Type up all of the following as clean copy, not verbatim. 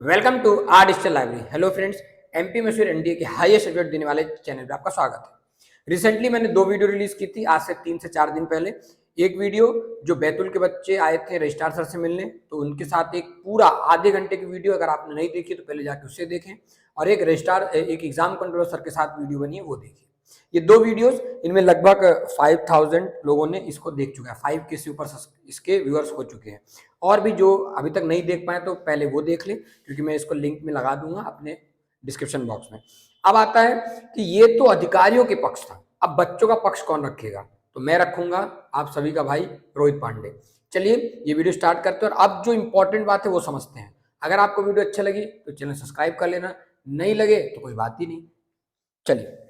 Welcome to our digital library. Hello friends, MP Mysore NDA के highest result देने वाले channel पे आपका स्वागत है। रिसेंटली मैंने दो वीडियो रिलीज की थी, आज से 3 से 4 दिन पहले। एक वीडियो जो बैतूल के बच्चे आए थे रजिस्ट्रार सर से मिलने, तो उनके साथ एक पूरा आधे घंटे की वीडियो, अगर आपने नहीं देखी तो पहले जाके उससे देखें। और एक एग्जाम कंट्रोलर सर के साथ वीडियो बनी है, वो देखिए। ये दो वीडियोस, इनमें लगभग 5000 लोगों ने इसको देख चुका है। 5 के से ऊपर इसके व्यूअर्स हो चुके हैं। और भी जो अभी तक नहीं देख पाए तो पहले वो देख लें, क्योंकि मैं इसको लिंक में लगा दूंगा अपने डिस्क्रिप्शन बॉक्स में। अब आता है कि ये तो अधिकारियों के पक्ष था, अब बच्चों का पक्ष कौन रखेगा? तो मैं रखूंगा, आप सभी का भाई रोहित पांडे। चलिए ये वीडियो स्टार्ट करते हैं और अब जो इंपॉर्टेंट बात है वो समझते हैं। अगर आपको वीडियो अच्छा लगी तो चैनल सब्सक्राइब कर लेना, नहीं लगे तो कोई बात ही नहीं। चलिए,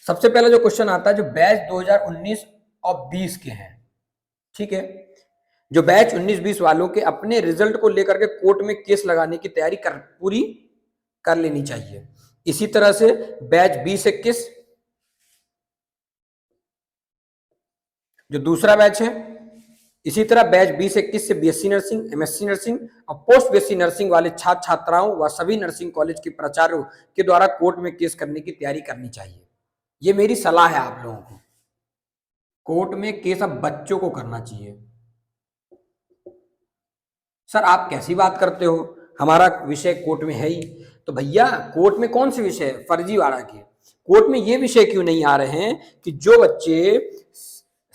सबसे पहला जो क्वेश्चन आता है, जो बैच 2019 और 20 के हैं, ठीक है, जो बैच 19-20 वालों के अपने रिजल्ट को लेकर के कोर्ट में केस लगाने की तैयारी पूरी कर लेनी चाहिए। इसी तरह से बैच 20-21 जो दूसरा बैच है, इसी तरह बैच 20-21 से बीएससी नर्सिंग, एमएससी नर्सिंग और पोस्ट बीएससी नर्सिंग वाले छात्र छात्राओं व सभी नर्सिंग कॉलेज के प्राचार्यों के द्वारा कोर्ट में केस करने की तैयारी करनी चाहिए। ये मेरी सलाह है आप लोगों को। कोर्ट में केस अब बच्चों को करना चाहिए। सर आप कैसी बात करते हो, हमारा विषय कोर्ट में है ही। तो भैया कोर्ट में कौन से विषय फर्जीवाड़ा के? कोर्ट में ये विषय क्यों नहीं आ रहे हैं कि जो बच्चे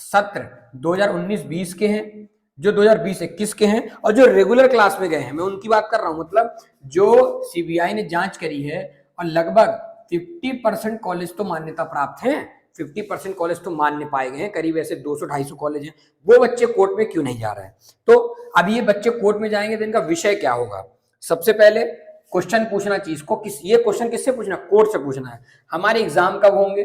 सत्र 2019-20 के हैं, जो 2020-21 के हैं और जो रेगुलर क्लास में गए हैं, मैं उनकी बात कर रहा हूं। मतलब जो सीबीआई ने जांच करी है और लगभग 50% कॉलेज तो मान्यता प्राप्त हैं, 50% कॉलेज तो मान्य पाए गए हैं, करीब ऐसे 200-250 कॉलेज हैं, वो बच्चे कोर्ट में क्यों नहीं जा रहे हैं? तो अब ये बच्चे कोर्ट में जाएंगे तो इनका विषय क्या होगा? सबसे पहले क्वेश्चन पूछना चाहिए इसको, ये क्वेश्चन किससे पूछना? कोर्ट से पूछना है। हमारे एग्जाम कब होंगे?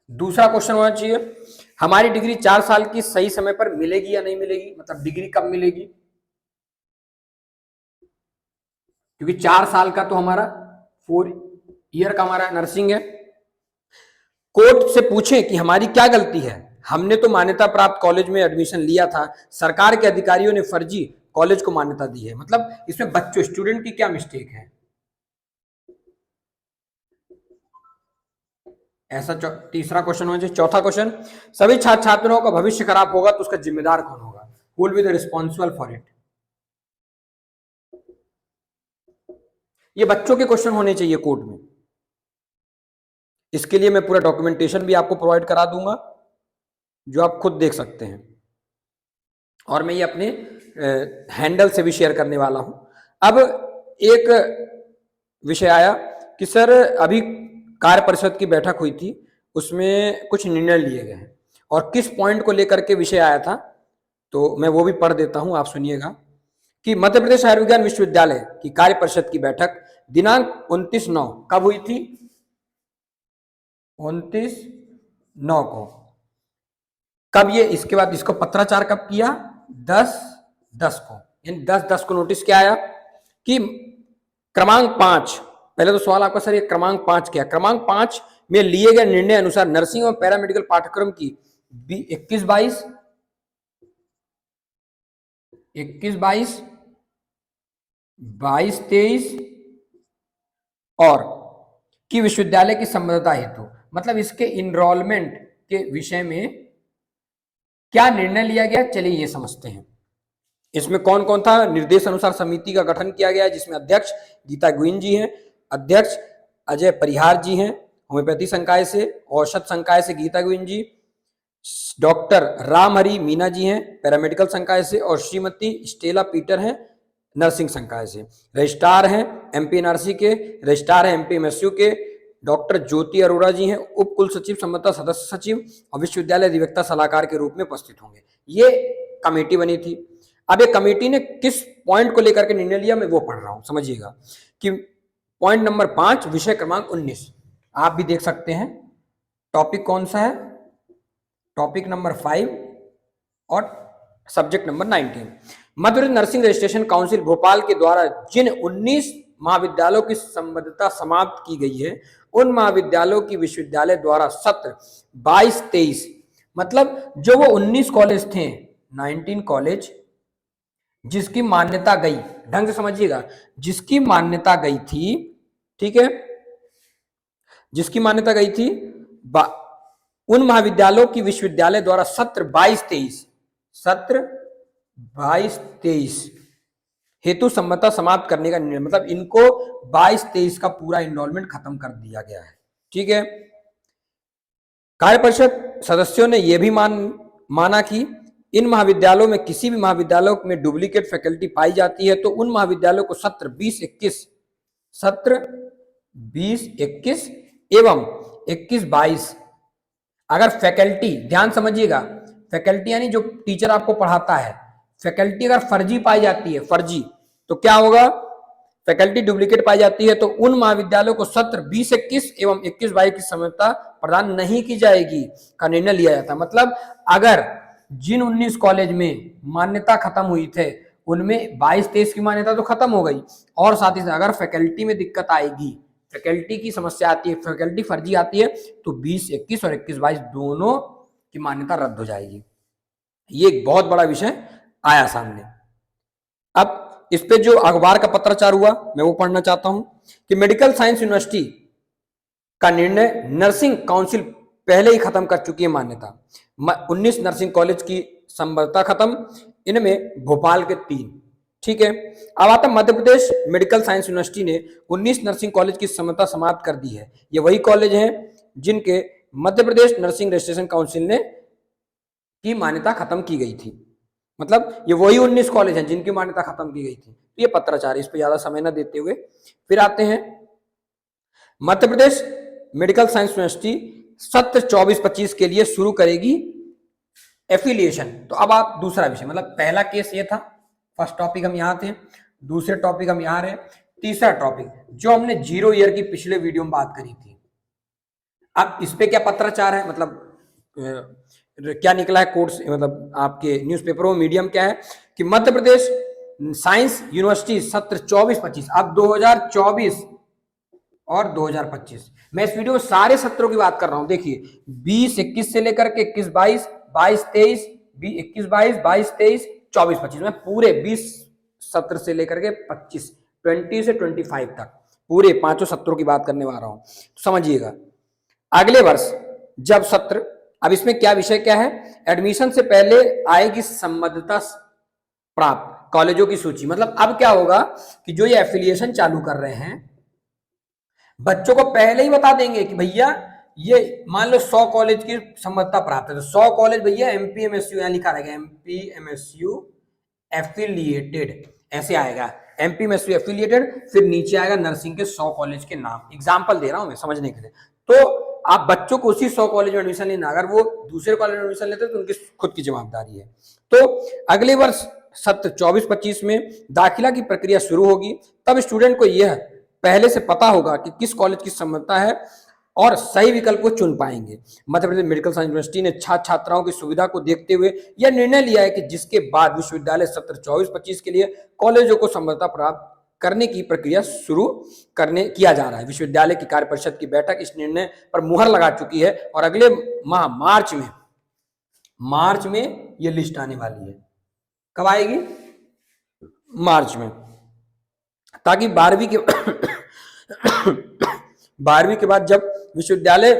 दूसरा क्वेश्चन होना चाहिए, हमारी डिग्री 4 साल की सही समय पर मिलेगी या नहीं मिलेगी? मतलब डिग्री कब मिलेगी? क्योंकि 4 साल का तो हमारा 4 ईयर का हमारा नर्सिंग है। कोर्ट से पूछें कि हमारी क्या गलती है, हमने तो मान्यता प्राप्त कॉलेज में एडमिशन लिया था, सरकार के अधिकारियों ने फर्जी कॉलेज को मान्यता दी है। मतलब इसमें बच्चों स्टूडेंट की क्या मिस्टेक है? ऐसा तीसरा क्वेश्चन होना चाहिए। चौथा क्वेश्चन, सभी छात्र छात्राओं का भविष्य खराब होगा तो उसका जिम्मेदार कौन होगा? Who will be the responsible for it? ये बच्चों के क्वेश्चन होने चाहिए कोर्ट में। इसके लिए मैं पूरा डॉक्यूमेंटेशन भी आपको प्रोवाइड करा दूंगा, जो आप खुद देख सकते हैं, और मैं ये अपने हैंडल से भी शेयर करने वाला हूं। अब एक विषय आया कि सर अभी कार्य परिषद की बैठक हुई थी, उसमें कुछ निर्णय लिए गए हैं, और किस पॉइंट को लेकर के विषय आया था, तो मैं वो भी पढ़ देता हूं, आप सुनिएगा। कि मध्य प्रदेश आयुर्विज्ञान विश्वविद्यालय की कार्य परिषद की बैठक दिनांक 29/9 कब हुई थी? 29/9 को। कब ये, इसके बाद इसको पत्राचार कब किया? 10/10 को। यानी 10/10 को नोटिस क्या आया कि क्रमांक 5, पहले तो सवाल आपका सर ये क्रमांक 5 क्या? क्रमांक 5 में लिए गए निर्णय अनुसार नर्सिंग और पैरामेडिकल पाठ्यक्रम की 21-22, 21-22, 22-23 और की विश्वविद्यालय की संबद्धता हेतु, मतलब इसके इनरोलमेंट के विषय में क्या निर्णय लिया गया, चलिए ये समझते हैं। इसमें कौन कौन था? निर्देश अनुसार समिति का गठन किया गया है, जिसमें अध्यक्ष गीता गुइन जी हैं, अध्यक्ष अजय परिहार जी हैं होम्योपैथी संकाय से, औषध संकाय से गीता गुइन जी, डॉक्टर रामहरि मीना जी हैं पैरामेडिकल संकाय से, और श्रीमती स्टेला पीटर हैं नर्सिंग संकाय से। रजिस्ट्रार हैं एमपी एनआरसी के, रजिस्ट्रार हैं एमपी एमएसयू के, डॉक्टर ज्योति अरोड़ा जी हैं उप कुल सचिव संबद्ध सदस्य सचिव, और विश्वविद्यालय अधिवक्ता सलाहकार के रूप में उपस्थित होंगे। ये कमेटी बनी थी। अब ये कमेटी ने किस पॉइंट को लेकर के निर्णय लिया, मैं वो पढ़ रहा हूं, समझिएगा। कि पॉइंट नंबर 5 विषय क्रमांक 19, आप भी देख सकते हैं। टॉपिक कौन सा है? टॉपिक नंबर 5 और subject number 19। Madhya Pradesh nursing registration council Bhopal के द्वारा जिन 19 महाविद्यालयों की संबद्धता समाप्त की गई है, उन महाविद्यालयों की विश्वविद्यालय द्वारा सत्र 22-23, मतलब जो वो 19 कॉलेज थे, 19 कॉलेज जिसकी मान्यता गई, ढंग से समझिएगा, जिसकी मान्यता गई थी, ठीक है, जिसकी मान्यता गई थी, उन महाविद्यालयों की विश्वविद्यालय द्वारा सत्र 22-23, सत्र 22-23 हेतु सम्मता समाप्त करने का निर्णय, मतलब इनको 22-23 का पूरा इनरोलमेंट खत्म कर दिया गया है। ठीक है, कार्य परिषद सदस्यों ने यह भी माना कि इन महाविद्यालयों में किसी भी महाविद्यालयों में डुप्लीकेट फैकल्टी पाई जाती है तो उन महाविद्यालयों को सत्र 20-21 एवं 21-22 अगर फैकल्टी, ध्यान समझिएगा, फैकल्टी यानी जो टीचर आपको पढ़ाता है, फैकल्टी अगर फर्जी पाई जाती है, फर्जी, तो क्या होगा, फैकल्टी डुप्लीकेट पाई जाती है तो उन महाविद्यालयों को सत्र 20-21 एवं 21-22 की समयता प्रदान नहीं की जाएगी का निर्णय लिया जाता है। मतलब अगर जिन 19 कॉलेज में मान्यता खत्म हुई थे उनमें 22-23 की मान्यता तो खत्म हो गई, और साथ ही साथ अगर फैकल्टी में दिक्कत आएगी, फैकल्टी की समस्या आती है, फैकल्टी फर्जी आती है, तो 20-21 और 21-22 दोनों की मान्यता रद्द हो जाएगी। ये एक बहुत बड़ा विषय आया सामने। अब इस पे जो अखबार का पत्राचार हुआ मैं वो पढ़ना चाहता हूं कि मेडिकल साइंस यूनिवर्सिटी का निर्णय, नर्सिंग काउंसिल पहले ही खत्म कर चुकी है मान्यता, 19 नर्सिंग कॉलेज की संबद्धता खत्म, इनमें भोपाल के 3। ठीक है, अब आता Madhya Pradesh medical science university ने 19 नर्सिंग कॉलेज की संबद्धता समाप्त कर दी है। ये वही कॉलेज हैं जिनके Madhya Pradesh nursing registration council ने की मान्यता खत्म की गई थी, मतलब ये वही 19 कॉलेज हैं जिनकी मान्यता खत्म की गई थी। तो ये पत्राचार, इस पर ज्यादा समय न देते हुए फिर आते हैं Madhya Pradesh medical science university सत्र 24-25 के लिए शुरू करेगी एफिलिएशन। तो अब आप दूसरा विषय, मतलब पहला केस ये था, फर्स्ट टॉपिक हम यहाँ थे, दूसरे टॉपिक हम यहाँ रहे, तीसरा टॉपिक जो हमने 0 ईयर की पिछले वीडियो में बात करी थी, अब इस पे क्या पत्राचार है, मतलब क्या निकला है कोर्स, मतलब आपके न्यूज़पेपरों में मीडियम क्या है कि मध्य प्रदेश साइंस यूनिवर्सिटी सत्र 24-25, अब 2024 और 2025, मैं इस वीडियो में सारे सत्रों की बात कर रहा हूं। देखिए 20-21 से लेकर के 21-22, 22-23, 21-22, 22-23, 24-25 में पूरे 20 सत्र से लेकर के 25, 20 से 25 तक पूरे 5 सत्रों की बात करने वाला हूं। तो समझिएगा अगले वर्ष जब सत्र, अब इसमें क्या विषय क्या है, एडमिशन से पहले आएगी संबद्धता प्राप्त कॉलेजों की सूची। मतलब अब क्या होगा कि जो ये एफिलिएशन चालू कर रहे हैं बच्चों को पहले ही बता देंगे कि भैया ये मान लो 100 कॉलेज की संबद्धता प्राप्त है तो 100 कॉलेज भैया एमपीएमएसयू, यहां लिखा रहेगा एमपीएमएसयू एफिलिएटेड, ऐसे आएगा एमपीएमएसयू एफिलिएटेड, फिर नीचे आएगा नर्सिंग के 100 कॉलेज के नाम। एग्जाम्पल दे रहा हूं मैं समझने के लिए। तो आप बच्चों को उसी 100 कॉलेज में एडमिशन लेना, अगर वो दूसरे कॉलेज में एडमिशन लेते तो उनकी खुद की जवाबदारी है। तो अगले वर्ष सत्र 24-25 में दाखिला की प्रक्रिया शुरू होगी, तब स्टूडेंट को यह पहले से पता होगा कि किस कॉलेज की संबद्धता है और सही विकल्प को चुन पाएंगे। Madhya Pradesh medical science university ने छात्र छात्राओं की सुविधा को देखते हुए यह निर्णय लिया है कि जिसके बाद विश्वविद्यालय सत्र 24-25 के लिए कॉलेजों को संबद्धता प्राप्त करने की प्रक्रिया शुरू किया जा रहा है। विश्वविद्यालय की कार्य परिषद की बैठक इस निर्णय पर मुहर लगा चुकी है और अगले माह मार्च में ये लिस्ट आने वाली है। कब आएगी? मार्च में, ताकि 12वीं के बाद जब विश्वविद्यालय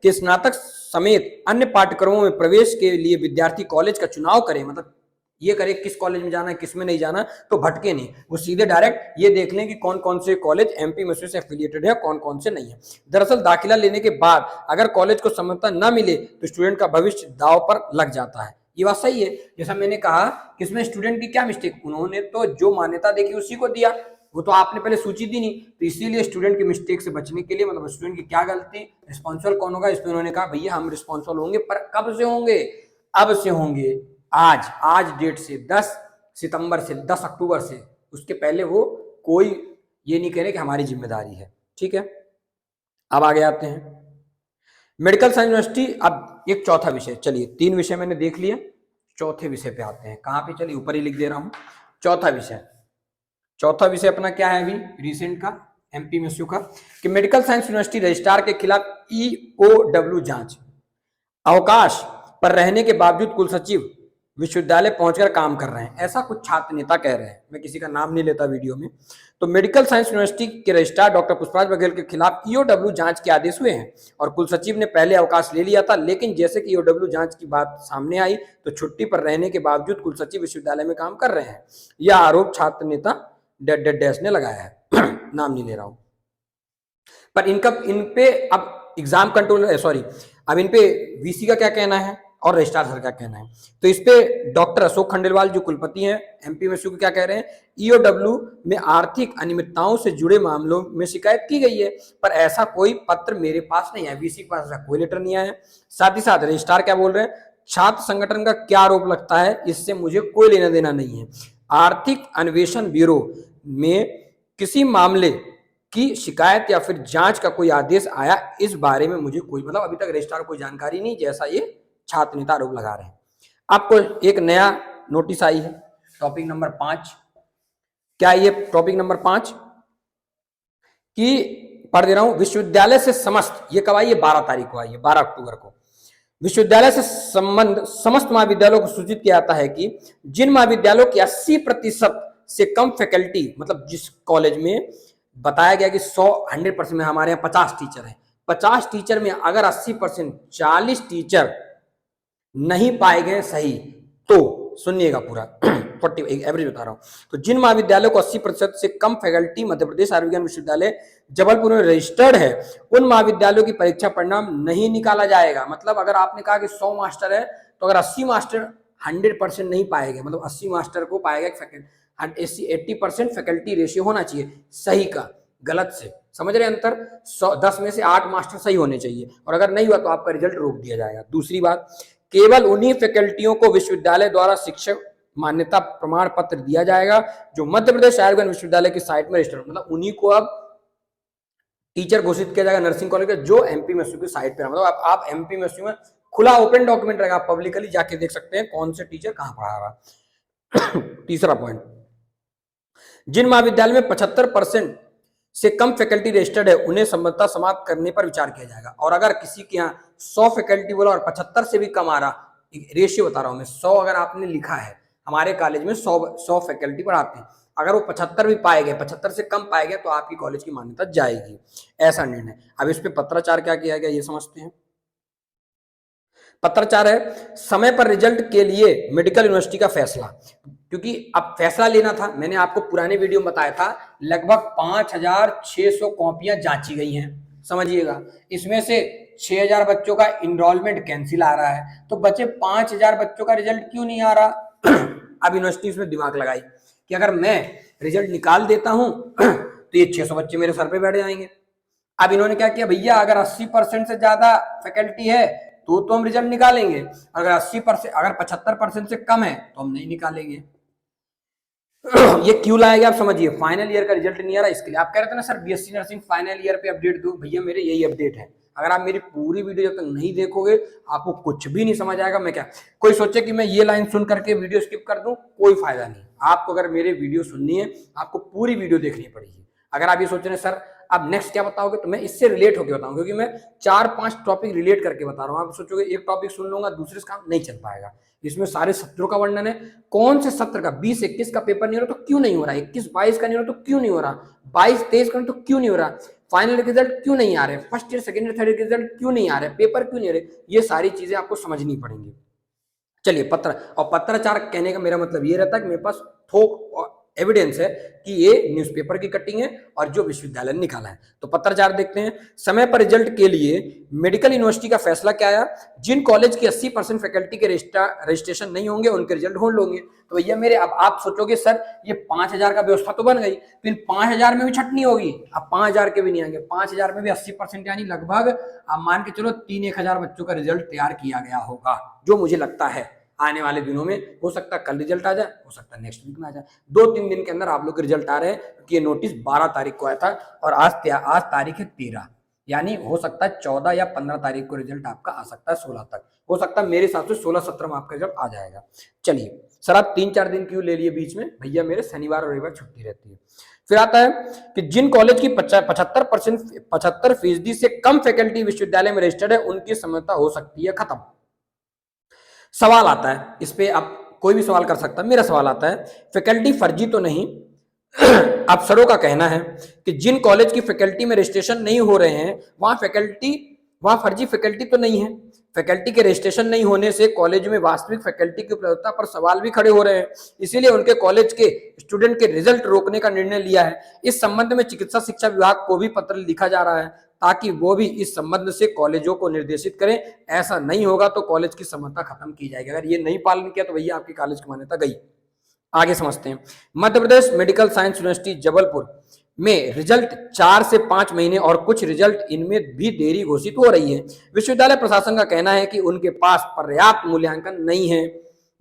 के स्नातक समेत अन्य पाठ्यक्रमों में प्रवेश के लिए विद्यार्थी कॉलेज का चुनाव करें, मतलब ये करे किस कॉलेज में जाना है किस में नहीं जाना, तो भटके नहीं, वो सीधे डायरेक्ट ये देख लें कि कौन कौन से कॉलेज एमपीएमएसयू से एफिलिएटेड है, कौन कौन से नहीं है। दरअसल दाखिला लेने के बाद अगर कॉलेज को संबद्धता न मिले तो स्टूडेंट का भविष्य दांव पर लग जाता है। ये बात सही है, जैसा मैंने कहा कि इसमें स्टूडेंट की क्या मिस्टेक, उन्होंने तो जो मान्यता देखी उसी को दिया, वो तो आपने पहले सूची दी नहीं, तो इसीलिए स्टूडेंट की मिस्टेक से बचने के लिए, मतलब स्टूडेंट की क्या गलती, रिस्पॉन्सिबल कौन होगा, इसमें उन्होंने कहा भैया हम रिस्पॉन्सिबल होंगे, पर कब से होंगे, अब से होंगे, आज डेट से 10 सितंबर से 10 अक्टूबर से, उसके पहले वो कोई ये नहीं कह रहे कि हमारी जिम्मेदारी है। ठीक है, अब आगे आते हैं मेडिकल साइंस यूनिवर्सिटी। अब एक चौथा विषय, चलिए 3 विषय मैंने देख लिए, चौथे विषय पे आते हैं। कहाँ पे, चलिए ऊपर ही लिख दे रहा हूं, चौथा विषय अपना क्या है अभी रिसेंट का एमपीएमएसयू का, कि मेडिकल साइंस यूनिवर्सिटी रजिस्ट्रार के खिलाफ ईओडब्ल्यू जांच। अवकाश पर रहने के बावजूद कुल सचिव विश्वविद्यालय पहुंचकर काम कर रहे हैं, ऐसा कुछ छात्र नेता कह रहे हैं। मैं किसी का नाम नहीं लेता वीडियो में। तो मेडिकल साइंस यूनिवर्सिटी के रजिस्ट्रार डॉक्टर पुष्पराज बघेल के खिलाफ ईओडब्ल्यू जांच के आदेश हुए हैं और कुल सचिव ने पहले अवकाश ले लिया था, लेकिन जैसे कि ईओडब्ल्यू जांच की बात सामने आई तो छुट्टी पर रहने के बावजूद कुल सचिव विश्वविद्यालय में काम कर रहे हैं। यह आरोप छात्र नेता डैश ने लगाया है नाम नहीं ले रहा हूं। पर इन पे अब एग्जाम कंट्रोल सॉरी अब इन पे वीसी का क्या कहना है और रजिस्ट्रार सर का कहना है। तो इस पे डॉक्टर अशोक खंडेलवाल जो कुलपति हैं एमपीएमएसयू के क्या कह रहे हैं, ईओडब्ल्यू में आर्थिक अनियमितताओं से जुड़े मामलों में शिकायत की गई है, पर ऐसा कोई पत्र मेरे पास नहीं है, वीसी के पास ऐसा कोई लेटर नहीं आया है। साथ ही साथ रजिस्ट्रार क्या बोल रहे हैं, छात्र संगठन का क्या आरोप लगता है इससे मुझे कोई लेना देना नहीं है। आर्थिक अन्वेषण ब्यूरो में किसी मामले की शिकायत या फिर जांच का कोई आदेश आया, इस बारे में मुझे कोई मतलब अभी तक रजिस्ट्रार को कोई जानकारी नहीं, जैसा ये छात्र नेता आरोप लगा रहे हैं। आपको एक नया नोटिस आई है, टॉपिक नंबर 5। क्या ये टॉपिक नंबर 5 की पढ़ दे रहा हूं। विश्वविद्यालय से समस्त, ये कब आई है, 12 तारीख को आई है, 12 अक्टूबर को। विश्वविद्यालय से संबंध समस्त महाविद्यालयों को सूचित किया जाता है कि जिन महाविद्यालयों की 80% से कम फैकल्टी, मतलब जिस कॉलेज में बताया गया कि 100% में हमारे यहाँ 50 टीचर हैं, 50 टीचर में अगर 80% 40 टीचर नहीं पाए गए सही, तो सुनिएगा पूरा 40 एवरेज बता रहा हूं। तो जिन महाविद्यालयों को 80% से कम फैकल्टी मध्य प्रदेश आयुर्विज्ञान विश्वविद्यालय जबलपुर में रजिस्टर्ड है, उन महाविद्यालयों की परीक्षा परिणाम नहीं निकाला जाएगा। मतलब अगर आपने कहा कि 100 मास्टर है तो अगर 80 मास्टर 100% नहीं पाए गए, मतलब 80 मास्टर को पाएगा 80% फैकल्टी रेशियो होना चाहिए, सही का गलत से, समझ रहे अंतर। 10 में से 8 मास्टर सही होने चाहिए, और अगर नहीं हुआ तो आपका रिजल्ट रोक दिया जाएगा। दूसरी बात, केवल उन्हीं फैकल्टियों को विश्वविद्यालय द्वारा शिक्षक मान्यता प्रमाण पत्र दिया जाएगा जो मध्य प्रदेश आयुर्विज्ञान विश्वविद्यालय की साइट में रजिस्टर्ड, मतलब उन्हीं को अब टीचर घोषित किया जाएगा नर्सिंग कॉलेज का जो एमपीएमएसयू की साइट पर, मतलब आप एमपीएमएसयू में खुला ओपन डॉक्यूमेंट रहेगा, पब्लिकली जाके देख सकते हैं कौन से टीचर कहां पढ़ा रहा। तीसरा पॉइंट, जिन महाविद्यालय में 75% से कम फैकल्टी रजिस्टर्ड है उन्हें संबद्धता समाप्त करने पर विचार किया जाएगा। और अगर किसी के यहाँ 100 फैकल्टी बोला और 75 से भी कम आ रहा, रेशियो बता रहा हूं मैं, 100 अगर आपने लिखा है, हमारे कॉलेज में 100 फैकल्टी पढ़ाते हैं, अगर वो 75 भी पाए गए, 75 से कम पाए गए, तो आपकी कॉलेज की मान्यता जाएगी, ऐसा निर्णय। अब इस पे पत्राचार क्या किया गया ये समझते हैं। पत्राचार है, समय पर रिजल्ट के लिए मेडिकल यूनिवर्सिटी का फैसला, क्योंकि अब फैसला लेना था। मैंने आपको पुराने वीडियो में बताया था लगभग 5600 कॉपियां जांची गई हैं, समझिएगा। इसमें से 6000 बच्चों का इनरोलमेंट कैंसिल आ रहा है, तो बचे 5000 बच्चों का रिजल्ट क्यों नहीं आ रहा। अब यूनिवर्सिटी इसमें दिमाग लगाई कि अगर मैं रिजल्ट निकाल देता हूं तो ये 600 बच्चे मेरे सर पे बैठ जाएंगे। अब इन्होंने क्या किया, भैया अगर 80% से ज्यादा फैकल्टी है तो हम रिजल्ट निकालेंगे, अगर 80% अगर 75% से कम है तो हम नहीं निकालेंगे। ये क्यों लाया गया आप समझिए, फाइनल ईयर का रिजल्ट नहीं आ रहा इसके लिए। आप कह रहे थे ना sir BSc nursing final year पे अपडेट दो, भैया मेरे यही अपडेट है। अगर आप मेरी पूरी वीडियो जब तक नहीं देखोगे आपको कुछ भी नहीं समझ आएगा। मैं क्या, कोई सोचे कि मैं ये लाइन सुन करके वीडियो स्किप कर दूं, कोई फायदा नहीं। आपको अगर मेरे वीडियो सुननी है आपको पूरी वीडियो देखनी पड़ेगी। अगर आप ये सोच रहे हैं सर अब नेक्स्ट क्या बताओगे, तो मैं इससे रिलेट होकर बताऊंगा, क्योंकि मैं 4-5 टॉपिक रिलेट करके बता रहा हूँ। आप सोचोगे एक टॉपिक सुन लूंगा दूसरे से काम नहीं चल पाएगा। इसमें सारे सत्रों का वर्णन है, कौन से सत्र का 20-21 का पेपर नहीं हो रहा तो क्यों नहीं हो रहा, 21-22 का नहीं हो रहा तो क्यों नहीं हो रहा, 22-23 का तो क्यों नहीं हो रहा, फाइनल रिजल्ट क्यों नहीं आ रहे, first year second year third year result क्यों नहीं आ रहे, पेपर क्यों नहीं आ रहे, ये सारी चीजें आपको समझनी पड़ेंगी। चलिए पत्राचार कहने का मेरा मतलब ये रहता है कि मेरे पास थोक एविडेंस है कि ये न्यूज़पेपर की कटिंग है और जो विश्वविद्यालय ने निकाला है। तो पत्राचार देखते हैं। समय पर रिजल्ट के लिए मेडिकल यूनिवर्सिटी का फैसला क्या आया, जिन कॉलेज की 80% फैकल्टी के रजिस्ट्रेशन नहीं होंगे उनके रिजल्ट होल्ड होंगे। तो भैया मेरे, अब आप सोचोगे सर ये 5000 का व्यवस्था तो बन गई, फिर 5000 में भी छटनी होगी, अब 5000 के भी नहीं आएंगे, 5000 में भी 80% यानी लगभग आप मान के चलो 3-1000 बच्चों का रिजल्ट तैयार किया गया होगा, जो मुझे लगता है आने वाले दिनों में। हो सकता है कल रिजल्ट आ जाए, हो सकता है नेक्स्ट वीक में आ जाए, 2-3 दिन के अंदर आप लोग के रिजल्ट आ रहे हैं, क्योंकि ये नोटिस 12 तारीख को आया था और आज तारीख है 13, यानी हो सकता है 14 या 15 तारीख को रिजल्ट आपका आ सकता है, 16 तक हो सकता है, मेरे हिसाब से 16-17 में आपका रिजल्ट आ जाएगा। चलिए सर आप 3-4 दिन क्यों ले लिए बीच में, भैया मेरे शनिवार और रविवार छुट्टी रहती है। फिर आता है कि जिन कॉलेज की 75% से कम फैकल्टी विश्वविद्यालय में रजिस्टर्ड है उनकी समझौता हो सकती है खत्म। सवाल आता है इस पे, अब कोई भी सवाल कर सकता है। मेरा सवाल आता है, फैकल्टी फर्जी तो नहीं? अफसरों का कहना है कि जिन कॉलेज की फैकल्टी में रजिस्ट्रेशन नहीं हो रहे हैं वहां फर्जी फैकल्टी तो नहीं है। फैकल्टी के रजिस्ट्रेशन नहीं होने से कॉलेज में वास्तविक फैकल्टी की उपलब्धता पर सवाल भी खड़े हो रहे हैं। इसीलिए उनके कॉलेज के स्टूडेंट के रिजल्ट रोकने का निर्णय लिया है। इस संबंध में चिकित्सा शिक्षा विभाग को भी पत्र लिखा जा रहा है ताकि वो भी इस संबंध से कॉलेजों को निर्देशित करें। ऐसा नहीं होगा तो कॉलेज की मान्यता खत्म की जाएगी। अगर ये नहीं पालन किया तो भैया आपकी कॉलेज की मान्यता गई। आगे समझते हैं। Madhya Pradesh medical science university Jabalpur में रिजल्ट 4 से 5 महीने और कुछ रिजल्ट इनमें भी देरी घोषित हो रही है। विश्वविद्यालय प्रशासन का कहना है कि उनके पास पर्याप्त मूल्यांकन नहीं है,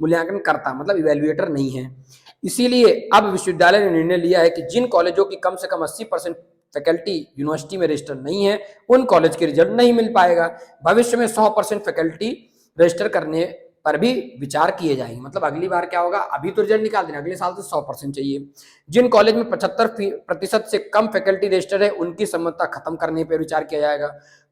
मूल्यांकनकर्ता मतलब इवेल्युएटर नहीं है। इसीलिए अब विश्वविद्यालय ने निर्णय लिया है कि जिन कॉलेजों की कम से कम 80% फैकल्टी यूनिवर्सिटी में रजिस्टर नहीं है उन कॉलेज के रिजल्ट नहीं मिल पाएगा। भविष्य में 100% फैकल्टी रजिस्टर करने पर भी विचार किए जाएंगे। मतलब अगली बार क्या होगा, अभी तो रिजल्ट निकाल देना, अगले साल से 100% चाहिए। जिन कॉलेज में 75% से कम फैकल्टी रजिस्टर है उनकी सम्मतता खत्म करने पर विचार किया जाएगा।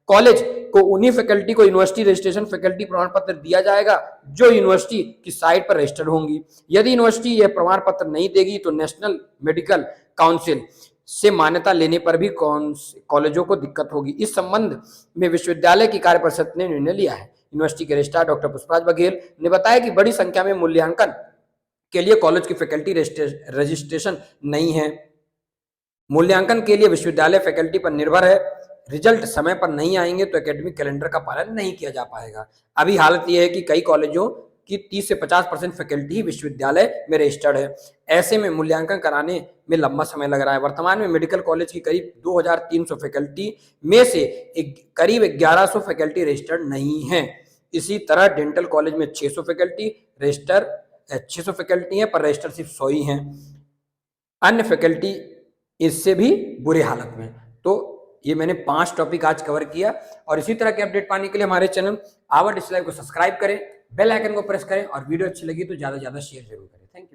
कॉलेज को उन्हीं फैकल्टी को यूनिवर्सिटी रजिस्ट्रेशन फैकल्टी प्रमाण पत्र दिया जाएगा जो यूनिवर्सिटी की साइट पर रजिस्टर्ड होंगी। यदि यूनिवर्सिटी यह प्रमाण पत्र नहीं देगी तो नेशनल मेडिकल काउंसिल से मान्यता लेने पर भी कॉलेजों को दिक्कत होगी। इस संबंध में विश्वविद्यालय की कार्य परिषद ने निर्णय लिया है। यूनिवर्सिटी के रजिस्ट्रार डॉक्टर पुष्पराज बघेल ने बताया कि बड़ी संख्या में मूल्यांकन के लिए कॉलेज की फैकल्टी रजिस्ट्रेशन नहीं है। मूल्यांकन के लिए विश्वविद्यालय फैकल्टी पर निर्भर है। रिजल्ट समय पर नहीं आएंगे तो एकेडमिक कैलेंडर का पालन नहीं किया जा पाएगा। अभी हालत यह है कि कई कॉलेजों की 30 से 50% फैकल्टी ही विश्वविद्यालय में रजिस्टर्ड है। ऐसे में मूल्यांकन कराने में लंबा समय लग रहा है। वर्तमान में मेडिकल कॉलेज की करीब 2300 फैकल्टी में से करीब 1100 फैकल्टी रजिस्टर्ड नहीं है। इसी तरह डेंटल कॉलेज में 600 फैकल्टी हैं पर रजिस्टर सिर्फ 100 ही हैं। अन्य फैकल्टी इससे भी बुरे हालत में। तो ये मैंने 5 टॉपिक आज कवर किया और इसी तरह के अपडेट पाने के लिए हमारे चैनल आवर डिजिटल लाइव को सब्सक्राइब करें, बेल आइकन को प्रेस करें और वीडियो अच्छी लगी तो ज्यादा से ज्यादा शेयर जरूर करें।